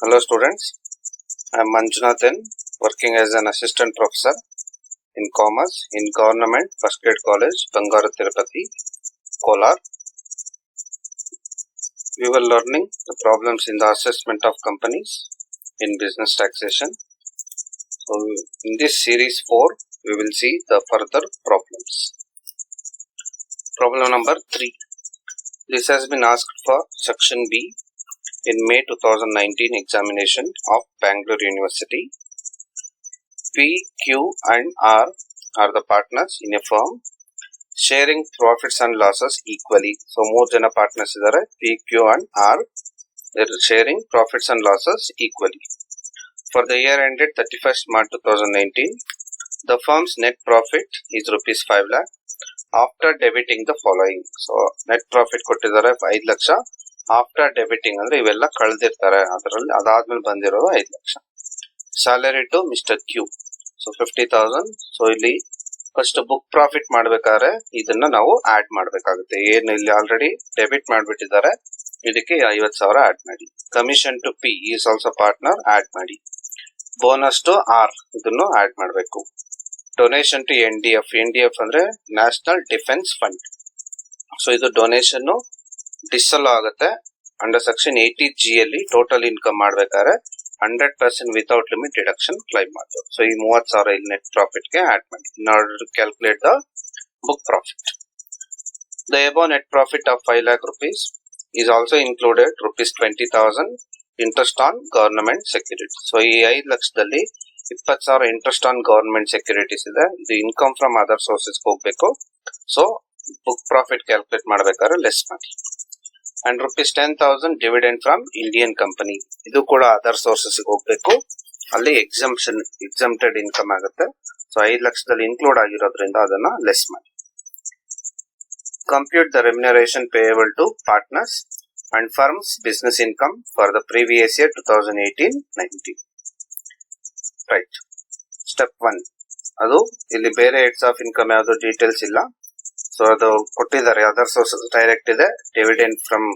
Hello students, I am Manjunathan, working as an assistant professor in commerce in Government First Grade College, Bangaru Tirupati, Kolar. We were learning the problems in the assessment of companies in business taxation. So in this series 4, we will see the further problems. Problem number 3. This has been asked for section B in May 2019 examination of Bangalore University. P, Q and R are the partners in a firm sharing profits and losses equally. So, more jana partners idare, P, Q and R, they are sharing profits and losses equally. For the year ended 31st March 2019, the firm's net profit is rupees 5 lakh after debiting the following. So, net profit kottidare 5 laksha. After debiting ಅಂದ್ರೆ ಇವೆಲ್ಲ ಕಳೆದಿರ್ತಾರೆ, ಅದರಲ್ಲಿ ಅದಾದ್ಮೇಲೆ ಬಂದಿರೋದು 5 lakh. Salary to Mister Q, so 50,000. So ಇಲ್ಲಿ first book profit ಮಾಡ್ಬೇಕಾದ್ರೆ ಇದನ್ನ ನಾವು ಆಡ್ ಮಾಡ್ಬೇಕಾಗುತ್ತೆ. ಏನು ಇಲ್ಲಿ ಆಲ್ರೆಡಿ ಡೆಬಿಟ್ ಮಾಡ್ಬಿಟ್ಟಿದ್ದಾರೆ, ಇದಕ್ಕೆ 50,000 ಆಡ್ ಮಾಡಿ. Commission to P is also partner, add ಮಾಡಿ. ಬೋನಸ್ ಟು ಆರ್ ಇದನ್ನು ಆಡ್ ಮಾಡಬೇಕು. Donation to N D F ಅಂದ್ರೆ ನ್ಯಾಷನಲ್ ಡಿಫೆನ್ಸ್ ಫಂಡ್. ಸೊ ಇದು ಡೊನೇಷನ್ ಡಿಸಲ್ ಆಗುತ್ತೆ. ಅಂಡರ್ ಸೆಕ್ಷನ್ 80G ಅಲ್ಲಿ ಟೋಟಲ್ ಇನ್ಕಮ್ ಮಾಡ್ಬೇಕಾದ್ರೆ 100% ವಿತೌಟ್ ಲಿಮಿಟ್ ಡಿಡಕ್ಷನ್ ಕ್ಲೈಮ್ ಮಾಡ್ಬೋದು. ಸೊ ಈ 30,000 ಇಲ್ಲಿ ನೆಟ್ ಪ್ರಾಫಿಟ್ ಗೆ ಆಡ್ ಮಾಡಿ in order to calculate the book profit. The above net profit of 5 lakh rupees is also included rupees 20,000 interest on government security. So ಈ 5 ಲಕ್ಷದಲ್ಲಿ 20,000 interest on government securities ಇದೆ. ಇದು income from other sources ಹೋಗ್ಬೇಕು. So book profit calculate ಮಾಡ್ಬೇಕಾದ್ರೆ less ಮಾಡಿ. And rupees 10,000 dividend from Indian company, ಇದು ಕೂಡ other sources ಹೋಗ್ಬೇಕು. ಅಲ್ಲಿ ಎಕ್ಸಮ್ಟೆಡ್ ಇನ್ಕಮ್ ಆಗುತ್ತೆ. ಸೊ 5 ಲಕ್ಷದಲ್ಲಿ ಇನ್ಕ್ಲೂಡ್ ಆಗಿರೋದ್ರಿಂದ ಅದನ್ನ ಲೆಸ್ ಮಾಡಿ. Compute the remuneration payable to partners and firms business income for the previous year 2018-19. Right. Step 1, ಅದು ಇಲ್ಲಿ ಬೇರೆ ಹೆಡ್ಸ್ ಆಫ್ ಇನ್ಕಮ್ ಯಾವ್ದು ಡೀಟೇಲ್ಸ್ ಇಲ್ಲ. ಸೊ ಅದು ಕೊಟ್ಟಿದ್ದಾರೆ, ಅದರ್ ಸೋರ್ಸಸ್ ಡೈರೆಕ್ಟ್ ಇದೆ. ಡಿವಿಡೆಂಡ್ ಫ್ರಮ್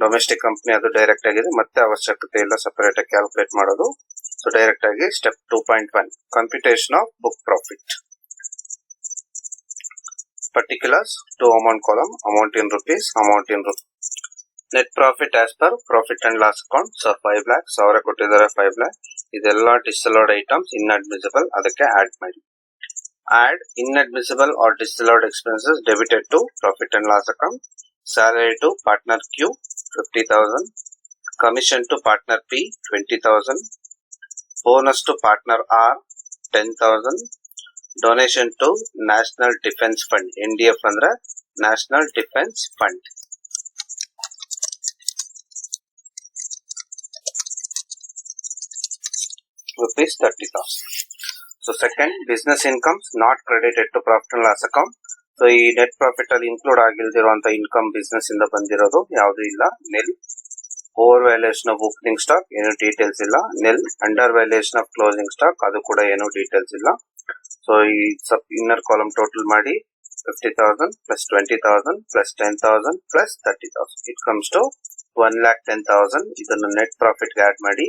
ಡೊಮೆಸ್ಟಿಕ್ ಕಂಪನಿ ಅದು ಡೈರೆಕ್ಟ್ ಆಗಿದೆ, ಮತ್ತೆ ಅವಶ್ಯಕತೆ ಇಲ್ಲ ಸಪರೇಟ್ ಆಗಿ ಕ್ಯಾಲ್ಕುಲೇಟ್ ಮಾಡೋದು. ಸೊ ಡೈರೆಕ್ಟ್ ಆಗಿ step 2.1 computation of book profit. Particulars to amount column, amount in rupees, amount in net profit as per profit and loss account. So 5 lakh 1000 ಕೊಟ್ಟಿದ್ದಾರೆ, 5 lakh. ಇದೆಲ್ಲ ಡಿಸಲೋಡ್ ಐಟಮ್ಸ್, ಇನ್ಅಡ್ಮಿಸಿಬಲ್, ಅದಕ್ಕೆ add ಮಾಡಿ. Add inadmissible or disallowed expenses debited to profit and loss account. Salary to partner Q 50,000. Commission to partner P 20,000. Bonus to partner R 10,000. Donation to National Defense Fund. NDF andre National Defense Fund. Rupees 30,000. So second, business incomes not credited to profit and loss account. So ಈ net profit ಅಲ್ಲಿ include ಆಗಿಲ್ದಿರುವಂತ income business ಇಂದ ಬಂದಿರೋದು ಯಾವುದು ಇಲ್ಲ. Nil. Over valuation of opening stock ಏನು details ಇಲ್ಲ. Nil. Under valuation of closing stock ಅದು ಕೂಡ ಏನು ಡೀಟೇಲ್ಸ್ ಇಲ್ಲ. ಸೊ ಈ ಸಬ್ ಇನ್ನರ್ ಕಾಲಮ್ ಟೋಟಲ್ ಮಾಡಿ 50,000 plus 20,000 plus 10,000 plus 30,000 it comes to 1,10,000. ಇದನ್ನು ನೆಟ್ ಪ್ರಾಫಿಟ್ ಗೆ ಆಡ್ ಮಾಡಿ.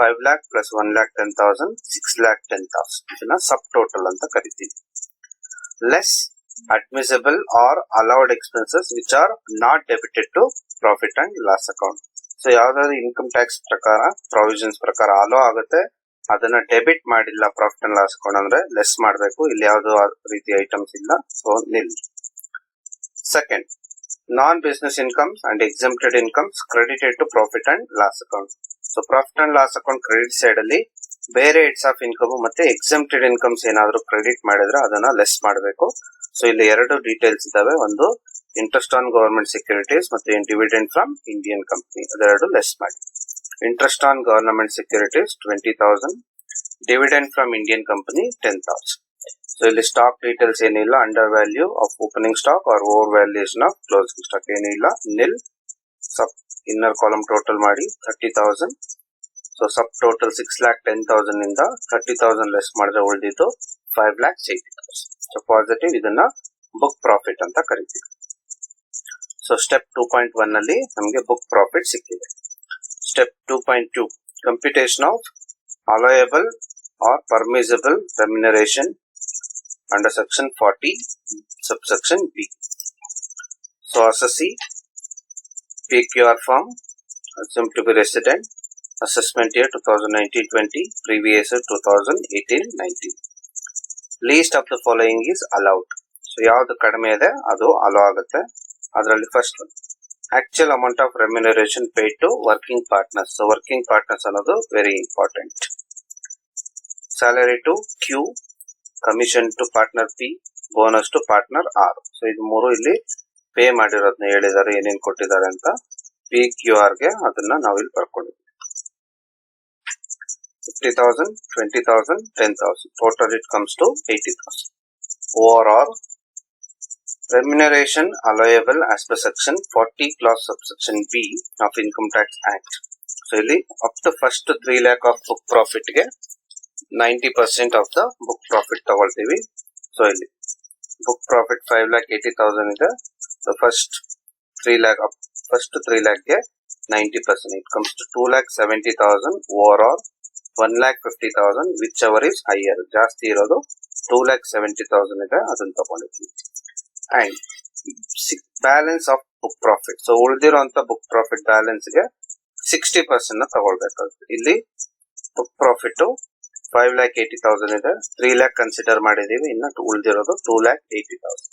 5 lakh plus 1,10,000 6,10,000 ಇದನ್ನ ಸಬ್ ಟೋಟಲ್ ಅಂತ ಕರಿತೀವಿ. Less admissible or allowed expenses which are not debited to profit and loss account. So ಯಾವ್ದಾದ್ರು income tax ಪ್ರಕಾರ provisions ಪ್ರಕಾರ ಅಲೋ ಆಗುತ್ತೆ, ಅದನ್ನ ಡೆಬಿಟ್ ಮಾಡಿಲ್ಲ ಪ್ರಾಫಿಟ್ ಅಂಡ್ ಲಾಸ್ ಅಕೌಂಟ್ ಅಂದ್ರೆ ಲೆಸ್ ಮಾಡಬೇಕು. ಇಲ್ಲಿ ಯಾವ್ದು ರೀತಿ ಐಟಮ್ಸ್ ಇಲ್ಲ. So nil. Second, non business incomes and exempted incomes credited to profit and loss account. So profit and loss account credit side ಅಲ್ಲಿ ಬೇರೆ ಹೆಡ್ಸ್ ಆಫ್ ಇನ್ಕಮ್ ಮತ್ತೆ exempted incomes ಏನಾದ್ರು ಕ್ರೆಡಿಟ್ ಮಾಡಿದ್ರೆ ಅದನ್ನ ಲೆಸ್ ಮಾಡಬೇಕು. ಸೊ ಇಲ್ಲಿ 2 details ಇದಾವೆ, ಒಂದು ಇಂಟ್ರೆಸ್ಟ್ ಆನ್ ಗವರ್ಮೆಂಟ್ ಸೆಕ್ಯೂರಿಟೀಸ್ ಮತ್ತೆ ಡಿವಿಡೆಂಡ್ ಫ್ರಮ್ ಇಂಡಿಯನ್ ಕಂಪನಿ, ಅದೆರಡು ಲೆಸ್ ಮಾಡಿ. Interest on government securities 20,000, dividend from Indian company 10,000. So ಇಲ್ಲಿ ಸ್ಟಾಕ್ ಡೀಟೇಲ್ಸ್ ಏನಿಲ್ಲ. Under value of opening stock or over valuation of closing stock ಏನಿಲ್ಲ. Nil. Sub inner column total ಮಾಡಿ 30,000. So ಸಬ್ total 6,10,000 ಇಂದ 30,000 less ಮಾಡಿದ್ರೆ ಉಳಿದಿದ್ದು 5,80,000. So positive, ಇದನ್ನ book profit ಅಂತ ಕರಿತೀವಿ. ಸೊ ಸ್ಟೆಪ್ 2.1 ಅಲ್ಲಿ ನಮಗೆ ಬುಕ್ ಪ್ರಾಫಿಟ್ ಸಿಕ್ಕಿದೆ. Step 2.2 computation of allowable or permissible remuneration under section 40 subsection B. So assessee, PQR firm, assumed to be resident, assessment year 2019-20, previous year 2018-19. Least of the following is allowed. So ಯಾವುದು ಕಡಿಮೆ ಇದೆ ಅದು hello ಆಗುತ್ತೆ. ಅದರಲ್ಲಿ first actual amount of remuneration paid to working partners. So working partners ಅನ್ನೋದು very important. Salary to Q, commission to partner P, bonus to partner R. So ಇದು ಮೂರು ಇಲ್ಲಿ ಪೇ ಮಾಡಿರೋದನ್ನ ಹೇಳಿದ್ದಾರೆ, ಏನೇನು ಕೊಟ್ಟಿದ್ದಾರೆ ಅಂತ. PQR ಗೆ ಅದನ್ನ ನಾವು ಇಲ್ಲಿ ಬರ್ಕೊಂಡಿದ್ದೀವಿ. 50,000, 20,000, 10,000. Total it comes to 80,000. Overall, remuneration allowable as per section 40 clause subsection B of Income Tax Act. So ಇಲ್ಲಿ up to first 3 lakh of book profit ಗೆ 90% of the book profit ತಗೊಳ್ತೀವಿ. So ಇಲ್ಲಿ book profit 5,80,000 ಇದೆ. So first 3 lakh ಗೆ 90%. It comes to 2,70,000 overall. 1,50,000 whichever is higher. ಜಾಸ್ತಿ ಇರೋದು 2,70,000 ಇದೆ, ಅದನ್ನ ತಗೊಂಡಿದ್ದೀವಿ. And balance of book profit. So ಉಳಿದಿರುವಂತ ಬುಕ್ ಪ್ರಾಫಿಟ್ ಬ್ಯಾಲೆನ್ಸ್ ಗೆ 60% ನ ತಗೊಳ್ಬೇಕಾಗುತ್ತೆ. ಇಲ್ಲಿ ಬುಕ್ ಪ್ರಾಫಿಟ್ 5,80,000 ಇದೆ, 3 lakh ಕನ್ಸಿಡರ್ ಮಾಡಿದೀವಿ. ಇನ್ನು ಉಳಿದಿರೋದು 2,80,000.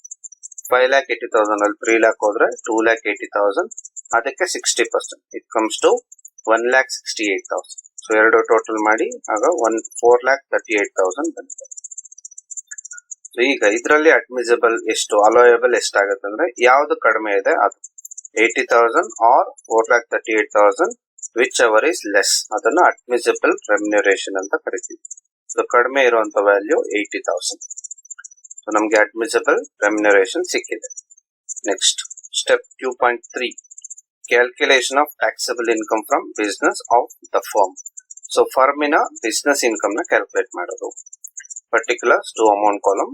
5,80,000 ಅಲ್ಲಿ 3 lakh ಹೋದ್ರೆ 2,80,000, ಅದಕ್ಕೆ 60%. It comes to 1,68,000. ಸೊ ಎರಡು ಟೋಟಲ್ ಮಾಡಿ ಆಗ 4,38,000 ಬಂದಿದೆ. ಸೊ ಈಗ ಇದರಲ್ಲಿ ಅಡ್ಮಿಸಿಬಲ್ ಎಷ್ಟು, ಅಲೋಯಬಲ್ ಎಷ್ಟಾಗುತ್ತೆ ಅಂದ್ರೆ ಯಾವ್ದು ಕಡಿಮೆ ಇದೆ ಅದು 80,000 are 4,38,000 whichever is less, ಅದನ್ನ ಅಡ್ಮಿಸಿಬಲ್ ರೆಮ್ಯುನರೇಷನ್ ಅಂತ ಕರಿತೀವಿ. ಸೊ ಕಡಿಮೆ ಇರುವಂತ ವ್ಯಾಲ್ಯೂ 80,000. ಸೊ ನಮ್ಗೆ ಅಡ್ಮಿಸಿಬಲ್ ರೆಮ್ಯುನರೇಷನ್ ಸಿಕ್ಕಿದೆ. Next step 2.3 calculation of taxable income from business of the firm. So ಫರ್ಮಿನ ಬಿಸ್ನೆಸ್ ಇನ್ಕಮ್ ನ ಕ್ಯಾಲ್ಕುಲೇಟ್ ಮಾಡೋದು. Particulars to amount column.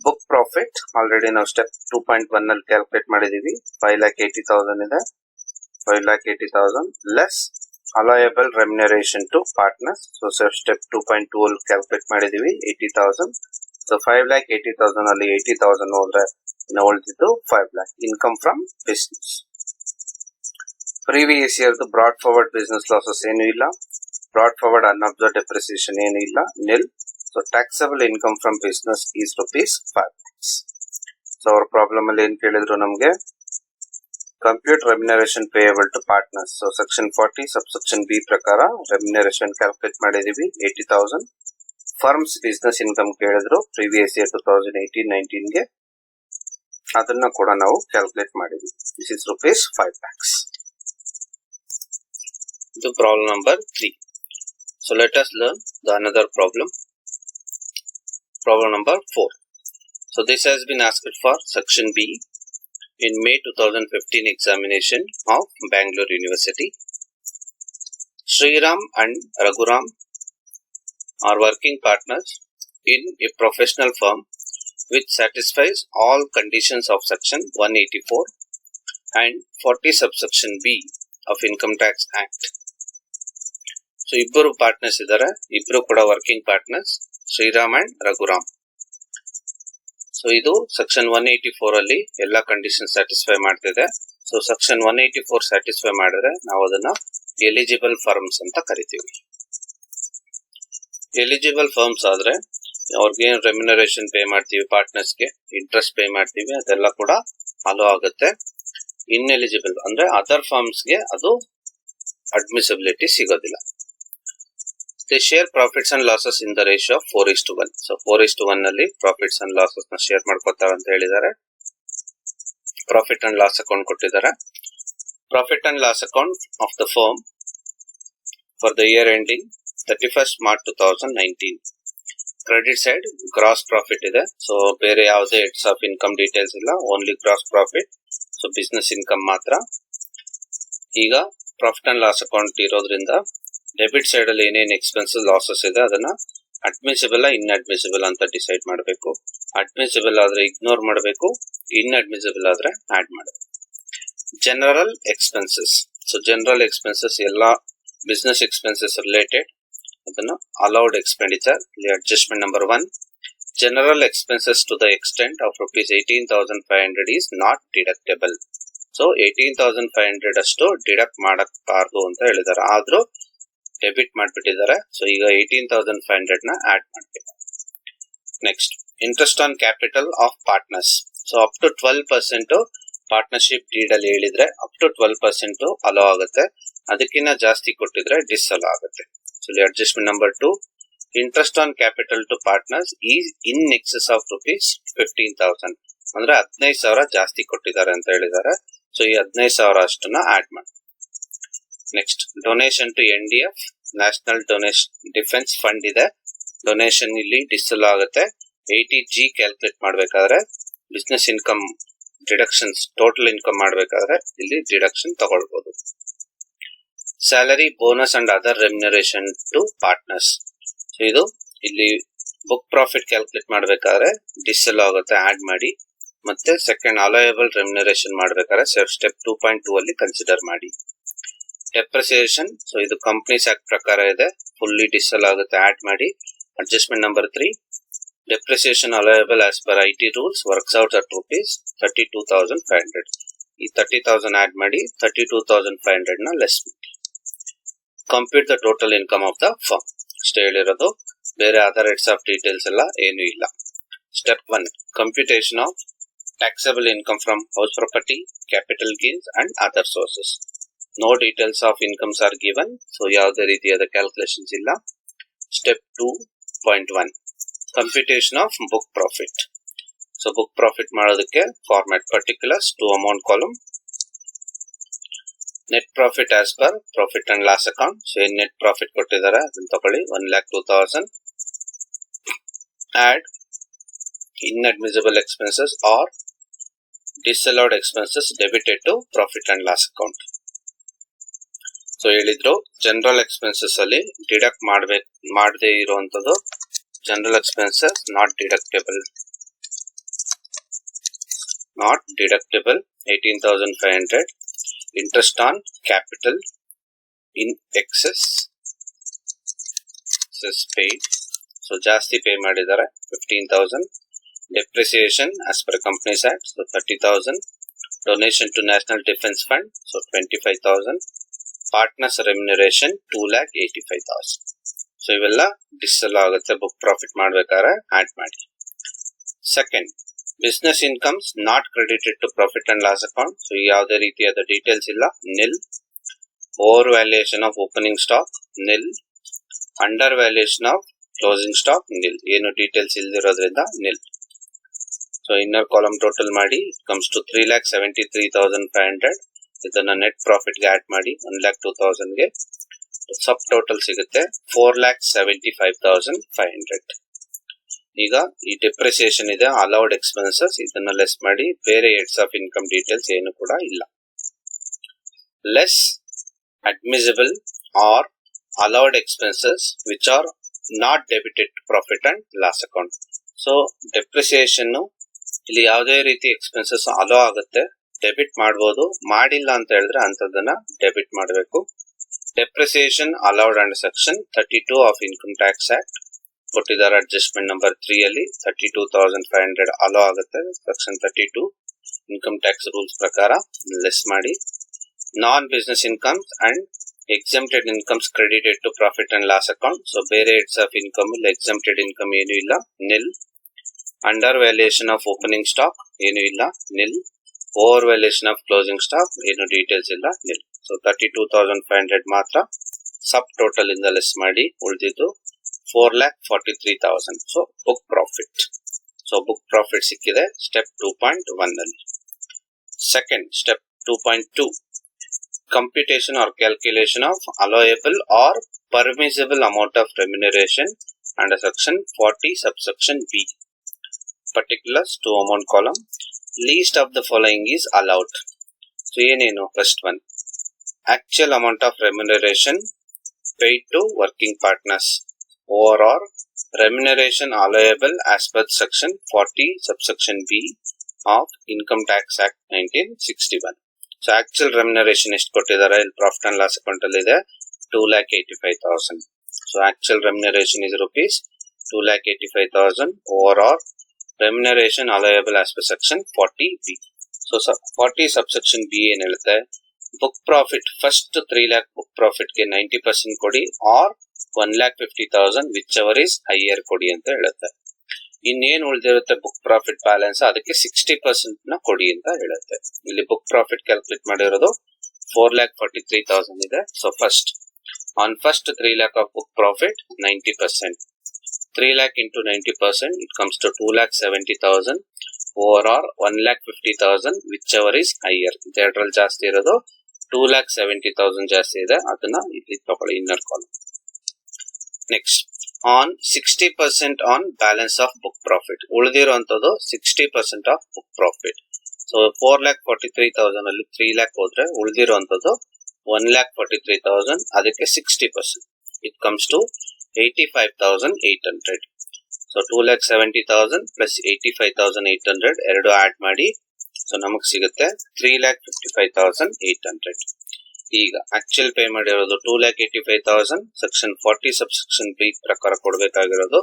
Book profit already ನಾವು ಸ್ಟೆಪ್ 2.1 ಅಲ್ಲಿ ಕ್ಯಾಲ್ಕುಲೇಟ್ ಮಾಡಿದೀವಿ. 5,80,000 ಇದೆ. 5,80,000 less allowable remuneration to partners. So step 2.2 ಅಲ್ಲಿ calculate ಮಾಡಿದೀವಿ 80,000. So 5,80,000 ಅಲ್ಲಿ 80,000 ಹೋದ್ರೆ ಇನ್ನು ಉಳಿದಿದ್ದು 5 lakh. Income from business. Previous year broad forward business losses ಏನು ಇಲ್ಲ, ಬ್ರಾಡ್ ಫಾರ್ವರ್ಡ್ ಅನ್ಅಬ್ಸರ್ವ್ಡ್ ಡೆಪ್ರಿಸಿಯೇಷನ್ ಏನು ಇಲ್ಲ, ನಿಲ್. So taxable income from business is rupees 5 lakhs. So our problem ಅಲ್ಲಿ ಏನ್ ಕೇಳಿದ್ರು ನಮ್ಗೆ, compute remuneration payable to partners. So section 40 subsection B ಪ್ರಕಾರ remuneration calculate ಮಾಡಿದೀವಿ 80,000. firms business income ಕೇಳಿದ್ರು previous year 2018-19 ಗೆ, ಅದನ್ನ ಕೂಡ ನಾವು ಕ್ಯಾಲ್ಕುಲೇಟ್ ಮಾಡಿದ್ವಿ. This is rupees 5 lakhs. ಇದು problem number 3. So let us learn the another problem. Problem number 4. So this has been asked for section B in May 2015 examination of Bangalore University. Sriram and Raghuram are working partners in a professional firm which satisfies all conditions of section 184 and 40 subsection B of Income Tax Act. So ಇಬ್ಬರು partners ಇದ್ದಾರೆ, ಇಬ್ಬರು ಕೂಡ working partners, Shriram and Raghuram. So ಇದು section 184 ಅಲ್ಲಿ ಎಲ್ಲಾ condition satisfy ಮಾಡ್ತಿದೆ. So section 184 satisfy ಮಾಡಿದ್ರೆ ನಾವು ಅದನ್ನ ಎಲಿಜಿಬಲ್ ಫರ್ಮ್ಸ್ ಅಂತ ಕರಿತೀವಿ. ಎಲಿಜಿಬಲ್ ಫರ್ಮ್ಸ್ ಆದ್ರೆ ಅವ್ರಿಗೆ ರೆಮ್ಯುನರೇಷನ್ ಪೇ ಮಾಡ್ತೀವಿ, ಪಾರ್ಟ್ನರ್ಸ್ಗೆ ಇಂಟ್ರೆಸ್ಟ್ ಪೇ ಮಾಡ್ತೀವಿ, ಅದೆಲ್ಲ ಕೂಡ ಅಲೋ ಆಗುತ್ತೆ. ಇನ್ಎಲಿಜಿಬಲ್ ಅಂದ್ರೆ ಅದರ್ ಫರ್ಮ್ಸ್ಗೆ ಅದು ಅಡ್ಮಿಸಿಬಿಲಿಟಿ ಸಿಗೋದಿಲ್ಲ. They share profits and losses in the ratio of 4:1. So 4:1 ನಲ್ಲಿ ಪ್ರಾಫಿಟ್ಸ್ ಅಂಡ್ ಲಾಸಸ್ ನ ಶೇರ್ ಮಾಡ್ಕೊತಾರೆ ಅಂತ ಹೇಳಿದ್ದಾರೆ. ಪ್ರಾಫಿಟ್ ಅಂಡ್ ಲಾಸ್ ಅಕೌಂಟ್ ಕೊಟ್ಟಿದ್ದಾರೆ. Profit and loss account of the firm for the year ending 31st March 2019. Credit side gross profit ಇದೆ. So ಬೇರೆ ಯಾವುದೇ heads of income details ಇಲ್ಲ, only gross profit. So business income ಮಾತ್ರ. ಈಗ profit and loss account ಇರೋದ್ರಿಂದ debit side ಅಲ್ಲಿ ಏನೇನು expenses losses ಇದೆ ಅದನ್ನ ಅಡ್ಮಿಸಿಬಲ್ ಇನ್ಅಡ್ಮಿಸಿಬಲ್ ಅಂತ ಡಿಸೈಡ್ ಮಾಡಬೇಕು. ಅಡ್ಮಿಸಿಬಲ್ ಆದ್ರೆ ಇಗ್ನೋರ್ ಮಾಡಬೇಕು, ಇನ್ಅಡ್ಮಿಸಿಬಲ್ ಆದ್ರೆ ಆಡ್ ಮಾಡಬೇಕು. General expenses. So general expenses ಎಲ್ಲ ಬಿಸ್ನೆಸ್ ಎಕ್ಸ್ಪೆನ್ಸಸ್ ರಿಲೇಟೆಡ್ ಅದನ್ನು ಅಲೌಡ್ ಎಕ್ಸ್ಪೆಂಡಿಚರ್. ಇಲ್ಲಿ adjustment number 1, general expenses to the extent of rupees 18,500 is not deductible. So 18,500 ಅಷ್ಟು ಡಿಡಕ್ಟ್ ಮಾಡಬಾರ್ದು ಅಂತ ಹೇಳಿದ್ದಾರೆ, ಆದ್ರೂ ಡೆಬಿಟ್ ಮಾಡಿಬಿಟ್ಟಿದ್ದಾರೆ. ಸೊ ಈಗ 18,500 ನ ಆಡ್ ಮಾಡಬೇಕು. Next, interest on capital of partners. So up to 12% partnership deed ಅಲ್ಲಿ ಹೇಳಿದ್ರೆ ಅಪ್ ಟು 12% ಅಲೋ ಆಗುತ್ತೆ, ಅದಕ್ಕಿಂತ ಜಾಸ್ತಿ ಕೊಟ್ಟಿದ್ರೆ ಡಿಸ್ಅಲೋ ಆಗುತ್ತೆ. ಸೊ ಇಲ್ಲಿ adjustment number 2, interest on capital to partners is in excess of rupees 15,000, ಅಂದ್ರೆ 15,000 ಜಾಸ್ತಿ ಕೊಟ್ಟಿದ್ದಾರೆ ಅಂತ ಹೇಳಿದ್ದಾರೆ. ಸೊ ಈ 15,000 ಅಷ್ಟನ್ನ ಆಡ್ ಮಾಡಿ. Next, donation to NDF national defence fund ಇದೆ. ಡೊನೇಷನ್ ಇಲ್ಲಿ ಡಿಸ್ಅಲೋ ಆಗುತ್ತೆ. 80G ಕ್ಯಾಲ್ಕುಲೇಟ್ ಮಾಡಬೇಕಾದ್ರೆ business income deductions total income ಮಾಡಬೇಕಾದ್ರೆ ಇಲ್ಲಿ ಡಿಡಕ್ಷನ್ ತಗೊಳ್ಬಹುದು. Salary, bonus and other remuneration to partners. So ಇದು ಇಲ್ಲಿ ಬುಕ್ ಪ್ರಾಫಿಟ್ ಕ್ಯಾಲ್ಕುಲೇಟ್ ಮಾಡಬೇಕಾದ್ರೆ ಡಿಸ್ಅಲೋ ಆಗುತ್ತೆ, ಆಡ್ ಮಾಡಿ. ಮತ್ತೆ ಸೆಕೆಂಡ್, ಅಲೋಯಬಲ್ ರೆಮ್ಯುನರೇಷನ್ ಮಾಡಬೇಕಾದ್ರೆ ಸ್ಟೆಪ್ 2.2 ಅಲ್ಲಿ ಕನ್ಸಿಡರ್ ಮಾಡಿ. ಡೆಪ್ರಿಸಿಯೇಷನ್, ಸೊ ಇದು ಕಂಪನೀಸ್ ಆಕ್ಟ್ ಪ್ರಕಾರ ಇದೆ, ಫುಲ್ಲಿ ಡಿಸ್ಅಲೋ ಆಗುತ್ತೆ, ಆಡ್ ಮಾಡಿ. Adjustment number 3, depreciation allowable as per IT rules works out at rupees 32,500. ಈ 30,000 ಆಡ್ ಮಾಡಿ, 32,500 ನ ಲೆಸ್ ಮಾಡಿ. Compute the total income of the firm. ಇಷ್ಟೇ ಹೇಳಿರೋದು, ಬೇರೆ ಅದರ್ ಹೆಡ್ಸ್ ಆಫ್ ಡೀಟೇಲ್ಸ್ ಎಲ್ಲ ಏನು ಇಲ್ಲ. Step 1, computation of taxable income from house property, capital gains and other sources. No details of incomes are given, so ಯಾವುದೇ ರೀತಿಯಾದ calculations ಇಲ್ಲ. Step 2.1, computation of book profit. So book profit ಮಾಡೋದಕ್ಕೆ format particulars to amount column. Net profit as per profit and loss account. So ಏನ್ net profit ಕೊಟ್ಟಿದ್ದಾರೆ ಅದನ್ನ ತಗೊಳ್ಳಿ, 1,02,000. Add inadmissible expenses or disallowed expenses debited to profit and loss account. So ಹೇಳಿದ್ರು general expenses ಅಲ್ಲಿ deduct ಮಾಡದೇ ಇರುವಂತದ್ದು general expenses not deductible 18,500. Interest on capital in excess paid, so ಜಾಸ್ತಿ pay ಮಾಡಿದ್ದಾರೆ 15,000. Depreciation as per companies act, so 30,000. Donation to national defence fund, so 25,000. Partners remuneration 2,85,000. So ಇವೆಲ್ಲ disallow ಆಗುತ್ತೆ book profit ಮಾಡ್ಬೇಕಾದ್ರೆ, add ಮಾಡಿ. Second, business incomes not credited to profit and loss account. So ಯಾವುದೇ ರೀತಿಯಾದ details ಇಲ್ಲ, nil. Over valuation of opening stock, nil. Under valuation of closing stock, nil. ಏನು details ಇಲ್ದಿರೋದ್ರಿಂದ nil. So inner column total ಮಾಡಿ, comes to 3,73,500. ಇದನ್ನ net profit ಗೆ add ಮಾಡಿ 1,02,000 ಗೆ. ಸಬ್ ಟೋಟಲ್ ಸಿಗುತ್ತೆ 4,75,500. ಈಗ ಈ ಡೆಪ್ರಿಸಿಯೇಷನ್ ಇದೆ, ಅಲೌಡ್ ಎಕ್ಸ್ಪೆನ್ಸಸ್, ಇದನ್ನ ಲೆಸ್ ಮಾಡಿ. ಬೇರೆ ಹೆಡ್ಸ್ ಆಫ್ ಇನ್ಕಮ್ ಡೀಟೇಲ್ಸ್ ಏನು ಕೂಡ ಇಲ್ಲ. Less admissible or allowed expenses which are not debited to profit and loss account. So depreciation ಇಲ್ಲಿ ಯಾವುದೇ ರೀತಿ ಎಕ್ಸ್ಪೆನ್ಸಸ್ ಅಲೋ ಆಗುತ್ತೆ, ಡೆಬಿಟ್ ಮಾಡಬಹುದು. ಮಾಡಿಲ್ಲ ಅಂತ ಹೇಳಿದ್ರೆ ಅಂತದನ್ನ ಡೆಬಿಟ್ ಮಾಡಬೇಕು. Depreciation allowed and section 32 of income tax act ಕೊಟ್ಟಿದ್ದಾರೆ. ಅಡ್ಜಸ್ಟ್ಮೆಂಟ್ ನಂಬರ್ 3 ಅಲ್ಲಿ 32,500 ಅಲೋ ಆಗುತ್ತೆ. ಸೆಕ್ಷನ್ 32 ಇನ್ಕಮ್ ಟ್ಯಾಕ್ಸ್ ರೂಲ್ಸ್ ಪ್ರಕಾರ ಲೆಸ್ ಮಾಡಿ. Non business incomes and exempted incomes credited to profit and loss account. So ಬೇರೆ ಹೆಡ್ಸ್ ಆಫ್ ಇನ್ಕಮ್ ಇಲ್ಲ, exempted income ಏನು ಇಲ್ಲ, nil. Under valuation of opening stock ಏನು ಇಲ್ಲ, nil. Over valuation of closing stock ಏನು details ಇಲ್ಲ, nil. So 32,500 ಮಾತ್ರ ಸಬ್ total ಇಂದ ಲೆಸ್ ಮಾಡಿ, ಉಳಿದಿದ್ದು 4,43,000. So book profit. So book profit ಸಿಕ್ಕಿದೆ ಸ್ಟೆಪ್ 2.1 ಅಲ್ಲಿ. Second, step 2.2, computation or calculation of allowable or permissible amount of remuneration under section 40 subsection B. Particulars to amount column. Least of the following is allowed. So ಏನೇನು? first one, actual amount of remuneration paid to working partners or remuneration allowable as per section 40 subsection B of Income Tax Act 1961. So actual remuneration ಎಷ್ಟು ಕೊಟ್ಟಿದ್ದಾರೆ ಇಲ್ಲಿ profit and loss account ಅಲ್ಲಿ ಇದೆ 2,85,000. So actual remuneration is rupees 2,85,000 overall remuneration allowable as per section 40B. So 40 subsection B ಏನ್ ಹೇಳುತ್ತೆ, book profit first 3 lakh book profit ಗೆ 90% ಕೊಡಿ or 1,50,000 whichever is higher ಕೊಡಿ ಅಂತ ಹೇಳುತ್ತೆ. ಇನ್ನೇನು ಉಳಿದಿರುತ್ತೆ ಬುಕ್ ಪ್ರಾಫಿಟ್ ಬ್ಯಾಲೆನ್ಸ್ ಅದಕ್ಕೆ 60% ನ ಕೊಡಿ ಅಂತ ಹೇಳುತ್ತೆ. ಇಲ್ಲಿ ಬುಕ್ ಪ್ರಾಫಿಟ್ ಕ್ಯಾಲ್ಕುಲೇಟ್ ಮಾಡಿರೋದು 4,43,000 ಇದೆ. So first on first 3 lakh of book profit 90%. 3 lakh into 90% it comes to 2,70,000 overall 1,50,000 whichever is higher. ಇದರಲ್ಲಿ ಜಾಸ್ತಿ ಇರೋದು 2,70,000 ಜಾಸ್ತಿ ಇದೆ, ಅದನ್ನ ಇಲ್ಲಿ ತಗೊಳ್ಳಿ inner column. Next on 60% on balance of book profit, ಉಳಿದಿರುವಂತದ್ದು 60% of book profit. So 4,43,000 ಅಲ್ಲಿ 3 lakh ಹೋದ್ರೆ ಉಳಿದಿರುವಂತದ್ದು 1,43,000 ಅದಕ್ಕೆ 60%. it comes to 85,800. So 2,70,000 plus 85,800 ಎರಡು ಆಡ್ ಮಾಡಿ ಸೊ ನಮಗ್ ಸಿಗುತ್ತೆ 3,55,800. ಈಗ ಆಕ್ಚುಯಲ್ ಪೇ ಮಾಡಿರೋದು 2,85,000, ಸೆಕ್ಷನ್ 40 ಸಬ್ಸೆಕ್ಷನ್ ಬಿ ಪ್ರಕಾರ ಕೊಡಬೇಕಾಗಿರೋದು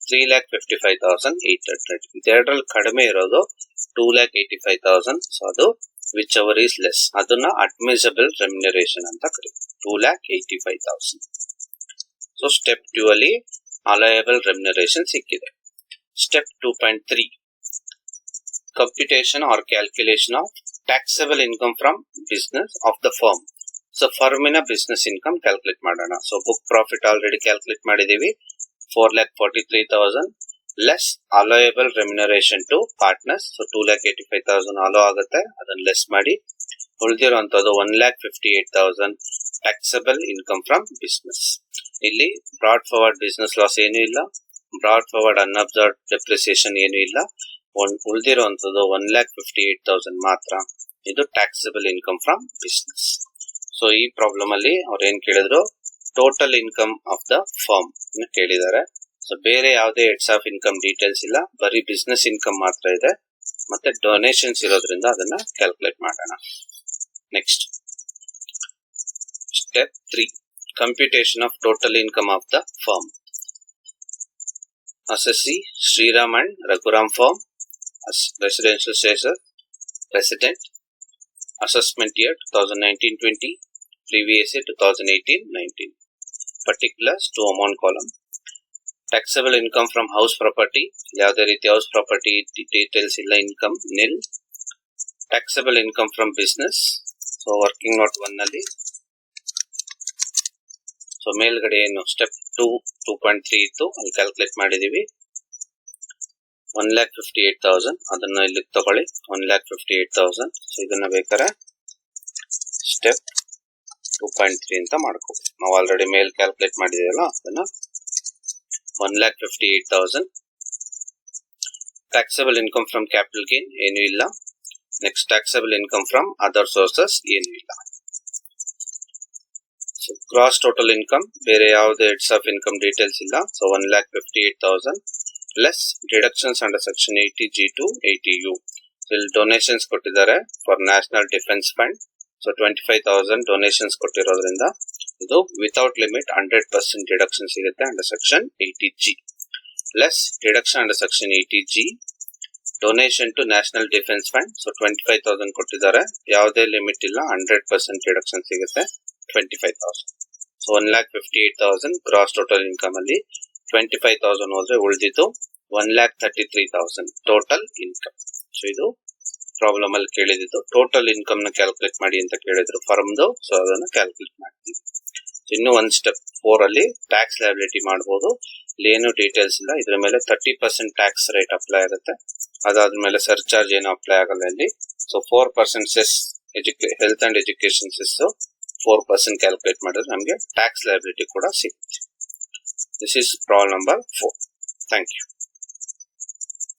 3,55,800. ಇದೆರಡರಲ್ಲಿ ಕಡಿಮೆ ಇರೋದು 2,85,000. ಸೊ ಅದು ವಿಚ್ ಎವರ್ ಈಸ್ ಲೆಸ್ ಅದನ್ನ ಅಡ್ಮಿಸಬಲ್ ರೆಮ್ಯುನರೇಷನ್ ಅಂತ ಕರೀತೀವಿ, 2,85,000. ಸೊ ಸ್ಟೆಪ್ 2 ಅಲ್ಲಿ ಅಲೋಯಬಲ್ ರೆಮ್ಯುನರೇಷನ್ ಸಿಕ್ಕಿದೆ. Step 2.3 computation or calculation of taxable income from business of the firm. So ಫರ್ಮಿನ ಬಿಸ್ನೆಸ್ ಇನ್ಕಮ್ ಕ್ಯಾಲ್ಕುಲೇಟ್ ಮಾಡೋಣ. So book profit already calculate ಮಾಡಿದೀವಿ, 4,43,000 less allowable remuneration to partners. So 2,85,000 allow ಆಗುತ್ತೆ, ಅದನ್ನ less ಮಾಡಿ ಉಳಿದಿರುವಂತದ್ದು 1,58,000 taxable income from business. ಇಲ್ಲಿ brought forward business loss ಏನು ಇಲ್ಲ, ಬ್ರಾಡ್ ಫಾರ್ವರ್ಡ್ ಅನ್ಅಬ್ಸರ್ವ್ ಡೆಪ್ರಿಸಿಯೇಷನ್ ಏನು ಇಲ್ಲ, ಉಳಿದಿರುವಂತದ್ದು 1,58,000 ಮಾತ್ರ. ಇದು taxable income from business. So ಈ ಪ್ರಾಬ್ಲಮ್ ಅಲ್ಲಿ ಅವ್ರು ಏನ್ ಕೇಳಿದ್ರು, total income of the firm ಕೇಳಿದ್ದಾರೆ. ಸೊ ಬೇರೆ ಯಾವುದೇ ಹೆಡ್ಸ್ ಆಫ್ ಇನ್ಕಮ್ ಡೀಟೇಲ್ಸ್ ಇಲ್ಲ, ಬರೀ ಬಿಸ್ನೆಸ್ ಇನ್ಕಮ್ ಮಾತ್ರ ಇದೆ, ಮತ್ತೆ ಡೊನೇಷನ್ಸ್ ಇರೋದ್ರಿಂದ ಅದನ್ನ ಕ್ಯಾಲ್ಕುಲೇಟ್ ಮಾಡೋಣ. Next step 3 computation of total income of the firm. Assessee Shriram and Raghuram firm, residential status resident, assessment year 2019-20, previous year 2018-19. Particulars to amount column. Taxable income from house property, ಯಾವುದೇ ರೀತಿ house property details ಇಲ್ಲ, income nil. Taxable income from business, so working note 1 ನಲ್ಲಿ so ಮೇಲ್ಗಡೆ ಏನು step 2.3 ಇತ್ತು ಅಲ್ಲಿ calculate ಮಾಡಿದೀವಿ. 1,58,000 ಅದನ್ನ ಇಲ್ಲಿ ತಗೊಳ್ಳಿ, 1,58,000. ಸೊ ಇದನ್ನ ಬೇಕಾದ್ರೆ ಸ್ಟೆಪ್ 2.3 ಅಂತ ಮಾಡ್ಕೋಬಹುದು. ನಾವು ಆಲ್ರೆಡಿ ಮೇಲ್ ಕ್ಯಾಲ್ಕುಲೇಟ್ ಮಾಡಿದೀವಲ್ಲ ಅದನ್ನ 1,58,000. Taxable income from capital gain ಏನು ಇಲ್ಲ. Next taxable income from other sources ಏನು ಇಲ್ಲ. ಸೊ ಗ್ರಾಸ್ ಟೋಟಲ್ ಇನ್ಕಮ್ ಬೇರೆ ಯಾವುದೇ ಹೆಡ್ಸ್ ಆಫ್ ಇನ್ಕಮ್ ಡೀಟೇಲ್ಸ್ ಇಲ್ಲ. So 1,58,000 less deductions under section 80G to 80U. ಇಲ್ಲಿ ಡೊನೇಷನ್ಸ್ ಕೊಟ್ಟಿದ್ದಾರೆ for national defence fund. So 25,000 donations ಕೊಟ್ಟಿರೋದ್ರಿಂದ ಇದು ವಿತೌಟ್ ಲಿಮಿಟ್ 100% ಡಿಡಕ್ಷನ್ ಸಿಗುತ್ತೆ under section 80G. Less deduction under section 80G donation to national defence fund. So 25,000 ಕೊಟ್ಟಿದ್ದಾರೆ, ಯಾವುದೇ limit ಇಲ್ಲ, 100% deduction ಸಿಗುತ್ತೆ 25,000. So 1,58,000 gross total income ಅಲ್ಲಿ 25,000 ಹೋದ್ರೆ ಉಳಿದಿದ್ದು 1,33,000 ಟೋಟಲ್ ಇನ್ಕಮ್. ಸೊ ಇದು ಪ್ರಾಬ್ಲಮ್ ಅಲ್ಲಿ ಕೇಳಿದ್ದು ಟೋಟಲ್ ಇನ್ಕಮ್ ನ ಕ್ಯಾಲ್ಕುಲೇಟ್ ಮಾಡಿ ಅಂತ ಕೇಳಿದ್ರು ಫರ್ಮ್ದು. ಸೊ ಅದನ್ನ ಕ್ಯಾಲ್ಕುಲೇಟ್ ಮಾಡ್ತೀವಿ. ಇನ್ನು ಒಂದು ಸ್ಟೆಪ್ 4 ಅಲ್ಲಿ ಟ್ಯಾಕ್ಸ್ ಲಯಬಿಲಿಟಿ ಮಾಡಬಹುದು. ಇಲ್ಲಿ ಏನು ಡೀಟೇಲ್ಸ್ ಇಲ್ಲ, ಇದ್ರ ಮೇಲೆ 30% ಟ್ಯಾಕ್ಸ್ ರೇಟ್ ಅಪ್ಲೈ ಆಗುತ್ತೆ. ಅದಾದ್ಮೇಲೆ ಸರ್ಚಾರ್ಜ್ ಏನು ಅಪ್ಲೈ ಆಗಲ್ಲ ಇಲ್ಲಿ. So 4% cess health and education cess 4% calculate ಮಾಡಿದ್ರೆ ನಮಗೆ ಟ್ಯಾಕ್ಸ್ ಲಯಬಿಲಿಟಿ ಕೂಡ ಸಿಗುತ್ತೆ. This is problem number 4. Thank you.